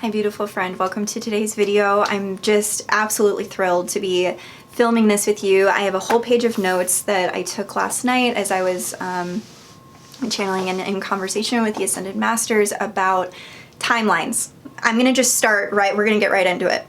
Hi beautiful friend, welcome to today's video. I'm just absolutely thrilled to be filming this with you. I have a whole page of notes that I took last night as I was channeling and in conversation with the Ascended Masters about timelines. I'm gonna just start we're gonna get right into it.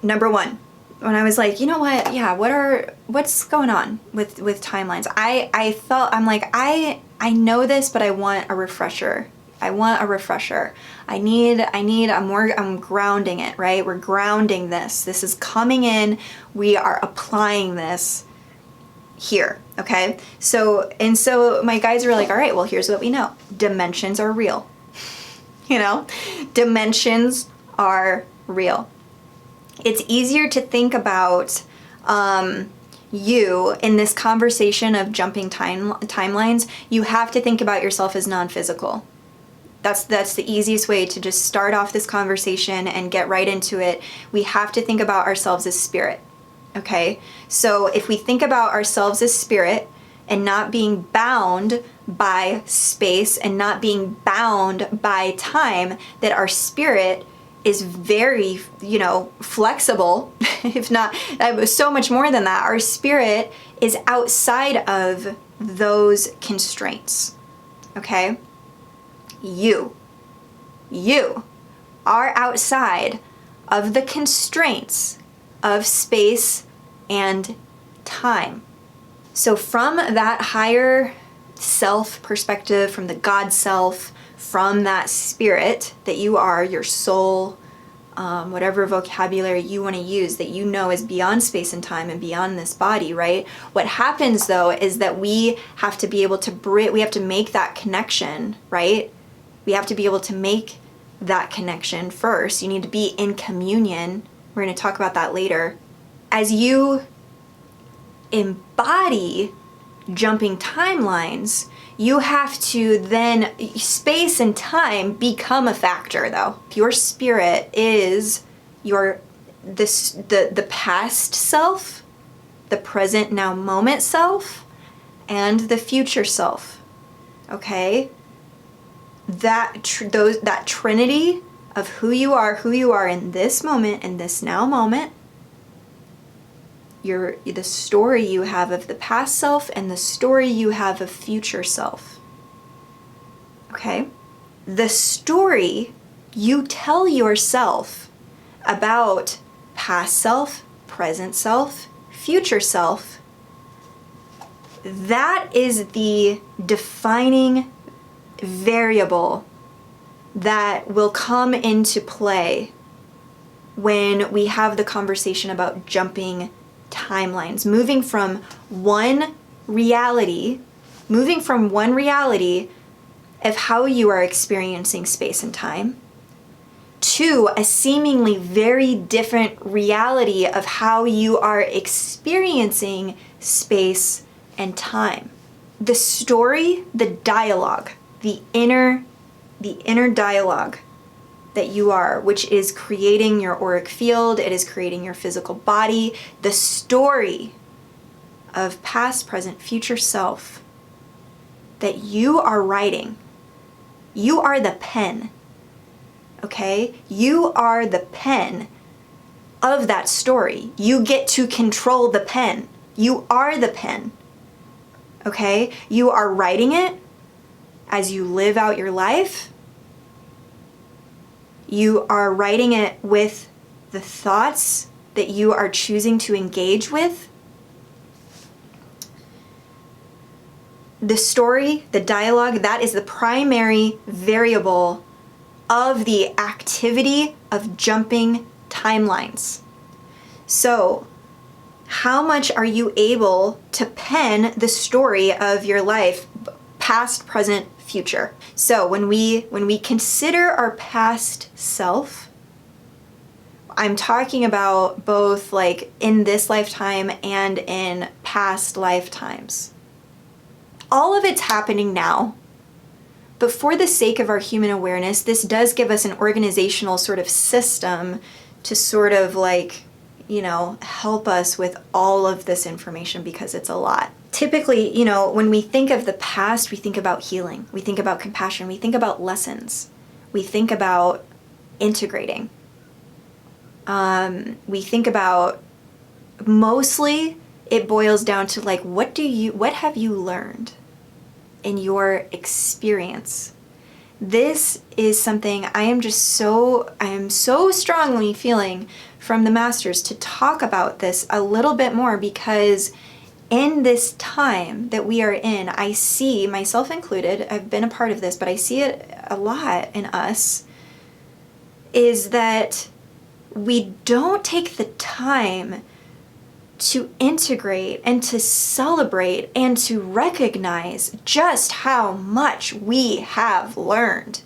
Number one, when I was like, you know what, yeah, what's going on with timelines? I felt, I'm like, I know this, but I want a refresher. I'm grounding it, right? We're grounding this. This is coming in. We are applying this here, okay? So my guides were like, all right, well, here's what we know. Dimensions are real. Dimensions are real. It's easier to think about you in this conversation of jumping timelines. You have to think about yourself as non-physical. That's the easiest way to just start off this conversation and get right into it. We have to think about ourselves as spirit, okay? So if we think about ourselves as spirit and not being bound by space and not being bound by time, that our spirit is very, flexible, if not, so much more than that. Our spirit is outside of those constraints, okay? You are outside of the constraints of space and time. So from that higher self perspective, from the God self, from that spirit that you are, your soul, whatever vocabulary you want to use that you know is beyond space and time and beyond this body, right? What happens though is that we have to be able to we have to make that connection, right? We have to be able to make that connection first. You need to be in communion. We're going to talk about that later. As you embody jumping timelines, you have to then, space and time become a factor though. Your spirit is the past self, the present now moment self, and the future self, okay? That trinity of who you are in this moment, in this now moment, the story you have of the past self and the story you have of future self. Okay? The story you tell yourself about past self, present self, future self, that is the defining variable that will come into play when we have the conversation about jumping timelines, moving from one reality of how you are experiencing space and time to a seemingly very different reality of how you are experiencing space and time. The story, the dialogue, the inner dialogue that you are, which is creating your auric field, it is creating your physical body, the story of past, present, future self that you are writing. You are the pen, okay? You are the pen of that story. You get to control the pen. You are the pen, okay? You are writing it as you live out your life. You are writing it with the thoughts that you are choosing to engage with. The story, the dialogue, that is the primary variable of the activity of jumping timelines. So, how much are you able to pen the story of your life, past, present, future? So when we consider our past self, I'm talking about both like in this lifetime and in past lifetimes. All of it's happening now, but for the sake of our human awareness, this does give us an organizational sort of system to sort of like, help us with all of this information because it's a lot. Typically, when we think of the past, we think about healing, we think about compassion, we think about lessons, we think about integrating. We think about, mostly it boils down to like, what have you learned in your experience? This is something I am so strongly feeling from the masters to talk about this a little bit more, because in this time that we are in, I see, myself included, I've been a part of this, but I see it a lot in us, is that we don't take the time to integrate and to celebrate and to recognize just how much we have learned.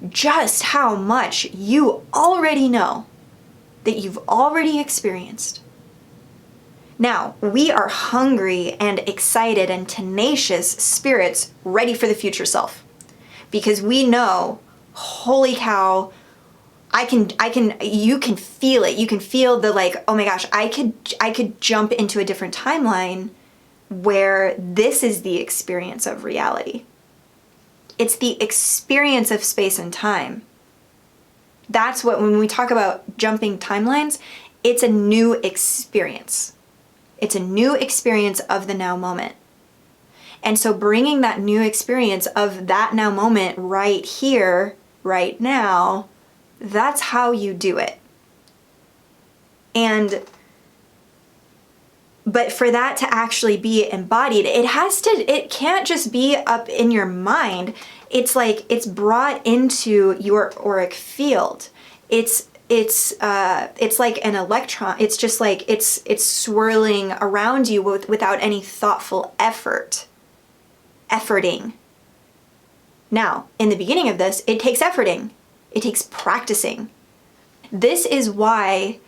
Just how much you already know, that you've already experienced. Now, we are hungry and excited and tenacious spirits ready for the future self, because we know, holy cow, you can feel it. You can feel the like, oh my gosh, I could jump into a different timeline where this is the experience of reality. It's the experience of space and time. That's what, when we talk about jumping timelines, it's a new experience. It's a new experience of the now moment. And so bringing that new experience of that now moment right here, right now, that's how you do it. But for that to actually be embodied, it can't just be up in your mind. It's like it's brought into your auric field. It's like an electron. It's just like it's swirling around you without any thoughtful efforting. Now, in the beginning of this, it takes efforting. It takes practicing. This is why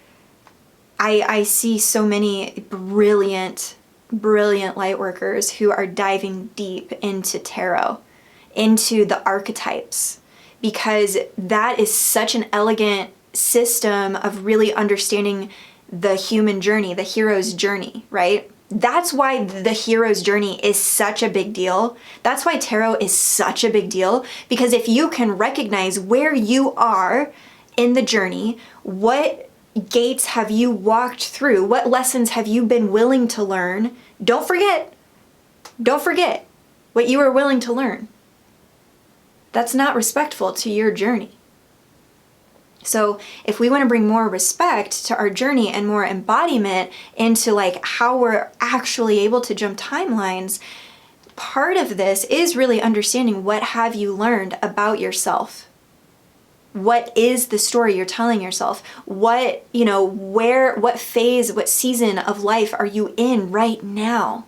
I see so many brilliant light workers who are diving deep into tarot, into the archetypes, because that is such an elegant system of really understanding the human journey, the hero's journey, right? That's why the hero's journey is such a big deal. That's why tarot is such a big deal, because if you can recognize where you are in the journey, what gates have you walked through, what lessons have you been willing to learn, don't forget what you are willing to learn. That's not respectful to your journey. So if we want to bring more respect to our journey and more embodiment into like how we're actually able to jump timelines, part of this is really understanding, what have you learned about yourself? What is the story you're telling yourself? What phase, what season of life are you in right now?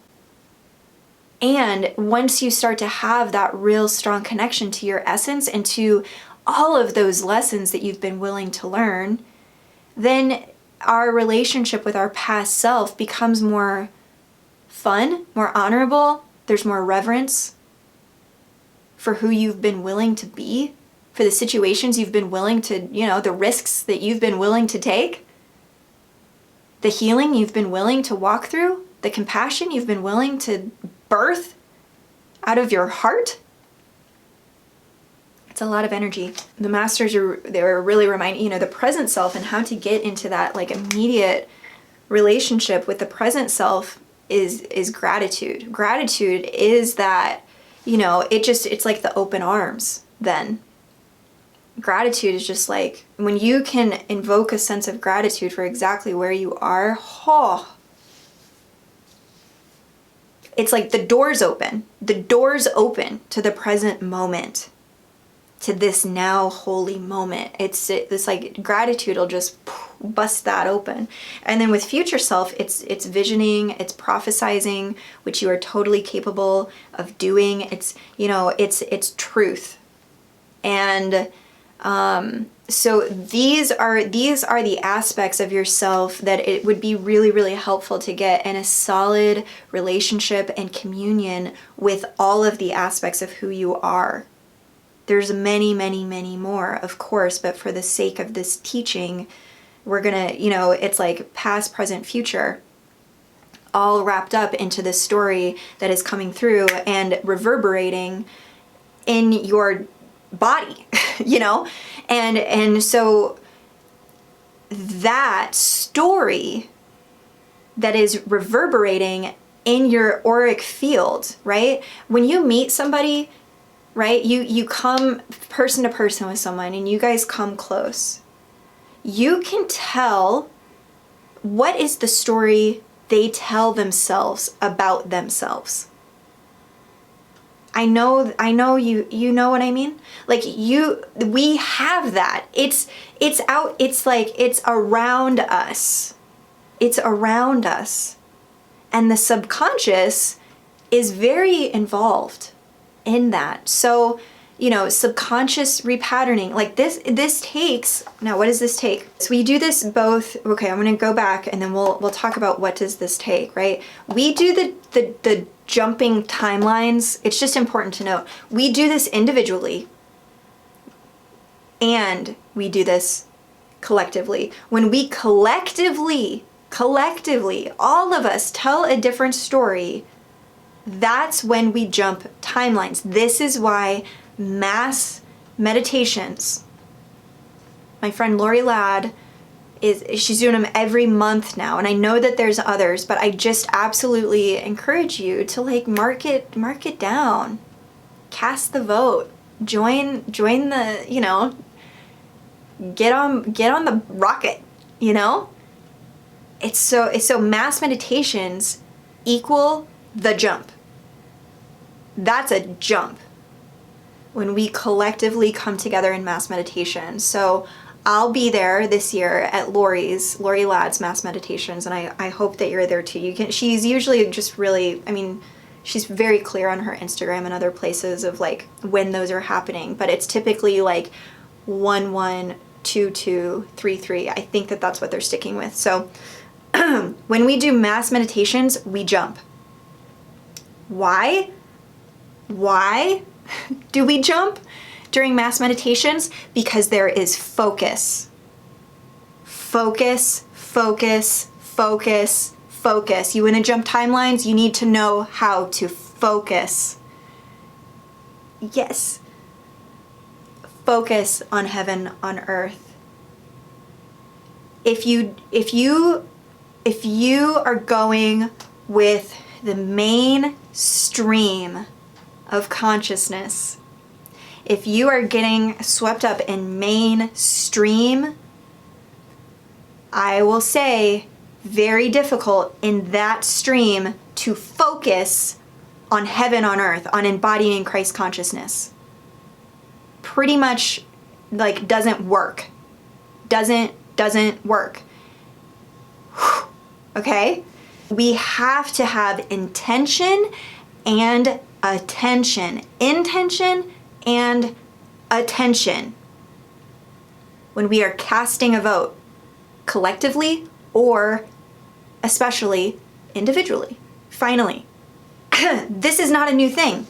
And once you start to have that real strong connection to your essence and to all of those lessons that you've been willing to learn, then our relationship with our past self becomes more fun, more honorable. There's more reverence for who you've been willing to be, for the situations you've been willing to, the risks that you've been willing to take, the healing you've been willing to walk through, the compassion you've been willing to birth out of your heart. It's a lot of energy. The masters they're really reminding, the present self, and how to get into that like immediate relationship with the present self is gratitude. Gratitude is that, it's like the open arms then. Gratitude is just like, when you can invoke a sense of gratitude for exactly where you are, it's like the door's open. The door's open to the present moment, to this now holy moment. It's this like gratitude will just bust that open. And then with future self, it's visioning, it's prophesizing, which you are totally capable of doing. It's truth. And so these are the aspects of yourself that it would be really, really helpful to get in a solid relationship and communion with all of the aspects of who you are. There's many, many, many more, of course, but for the sake of this teaching, we're gonna, it's like past, present, future, all wrapped up into this story that is coming through and reverberating in your body, you know? And so that story that is reverberating in your auric field, right? When you meet somebody, right? You come person to person with someone and you guys come close. You can tell what is the story they tell themselves about themselves. I know you know what I mean? Like we have that. It's out, it's like, it's around us. It's around us. And the subconscious is very involved in that. So, you know, subconscious repatterning, like this takes, now what does this take? So we do this both, okay, I'm gonna go back and then we'll talk about what does this take, right? We do the jumping timelines. It's just important to note. We do this individually and we do this collectively. When we collectively, all of us tell a different story, that's when we jump timelines. This is why mass meditations, my friend Lori Ladd, she's doing them every month now, and I know that there's others, but I just absolutely encourage you to like mark it down, cast the vote, join the, you know, get on the rocket, you know? It's so mass meditations equal the jump. That's a jump when we collectively come together in mass meditation. So I'll be there this year at Lori Ladd's mass meditations, and I hope that you're there too. She's usually just really, I mean, she's very clear on her Instagram and other places of like when those are happening, but it's typically like 1-1, 2-2, 3-3. I think that's what they're sticking with. So when we do mass meditations, we jump. Why do we jump during mass meditations? Because there is focus. Focus. You want to jump timelines? You need to know how to focus. Yes. Focus on heaven on earth. If you are going with the mainstream of consciousness, if you are getting swept up in mainstream, I will say very difficult in that stream to focus on heaven on earth, on embodying Christ consciousness. Pretty much like doesn't work. Doesn't work. Okay? We have to have intention and attention. Intention and attention. When we are casting a vote, collectively or especially individually. Finally, this is not a new thing.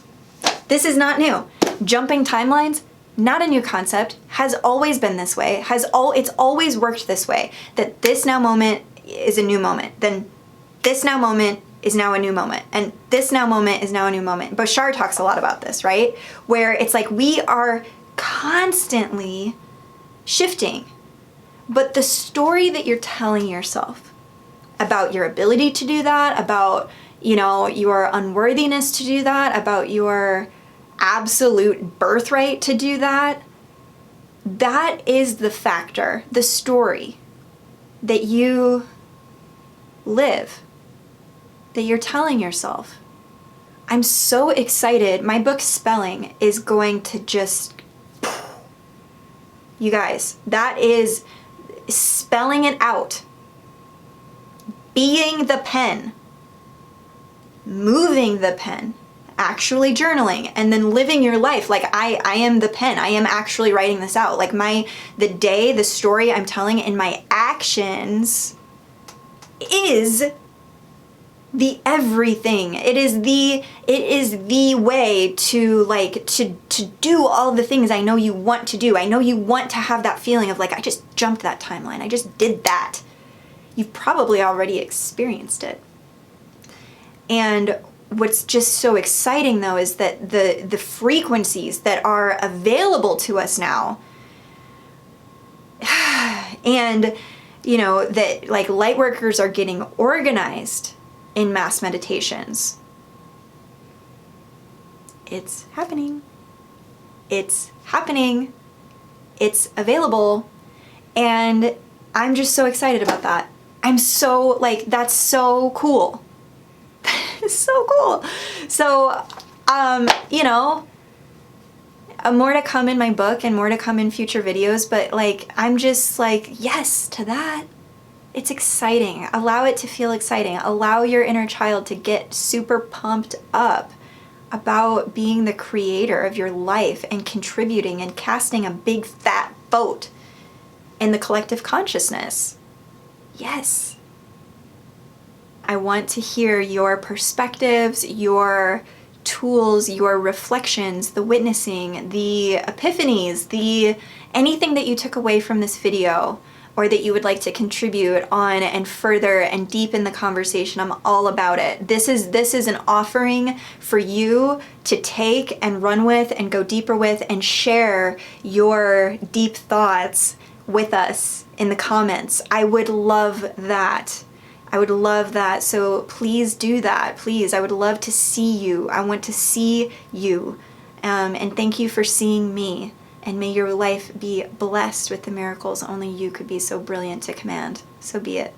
This is not new. Jumping timelines, not a new concept, has always been this way, it's always worked this way, that this now moment is a new moment, then this now moment is now a new moment, and this now moment is now a new moment. Bashar talks a lot about this, right? Where it's like we are constantly shifting, but the story that you're telling yourself about your ability to do that, about, you know, your unworthiness to do that, about your absolute birthright to do that, that is the factor, the story that you live, that you're telling yourself. I'm so excited. My book Spelling is going to just, you guys, that is spelling it out, being the pen, moving the pen, actually journaling, and then living your life like I am the pen. I am actually writing this out. Like the story I'm telling in my actions is the everything. It is the way to do all the things I know you want to do. I know you want to have that feeling of like, I just jumped that timeline. I just did that. You've probably already experienced it. And what's just so exciting though is that the frequencies that are available to us now, and you know, that like light workers are getting organized in mass meditations. It's happening. It's happening. It's available. And I'm just so excited about that. I'm so like, that's so cool. It's so cool. So, you know, more to come in my book and more to come in future videos, but like, I'm just like, yes to that. It's exciting. Allow it to feel exciting. Allow your inner child to get super pumped up about being the creator of your life and contributing and casting a big fat vote in the collective consciousness. Yes. I want to hear your perspectives, your tools, your reflections, the witnessing, the epiphanies, anything that you took away from this video or that you would like to contribute on and further and deepen the conversation. I'm all about it. This is an offering for you to take and run with and go deeper with and share your deep thoughts with us in the comments. I would love that. I would love that. So please do that. Please. I would love to see you. I want to see you. And thank you for seeing me. And may your life be blessed with the miracles only you could be so brilliant to command. So be it.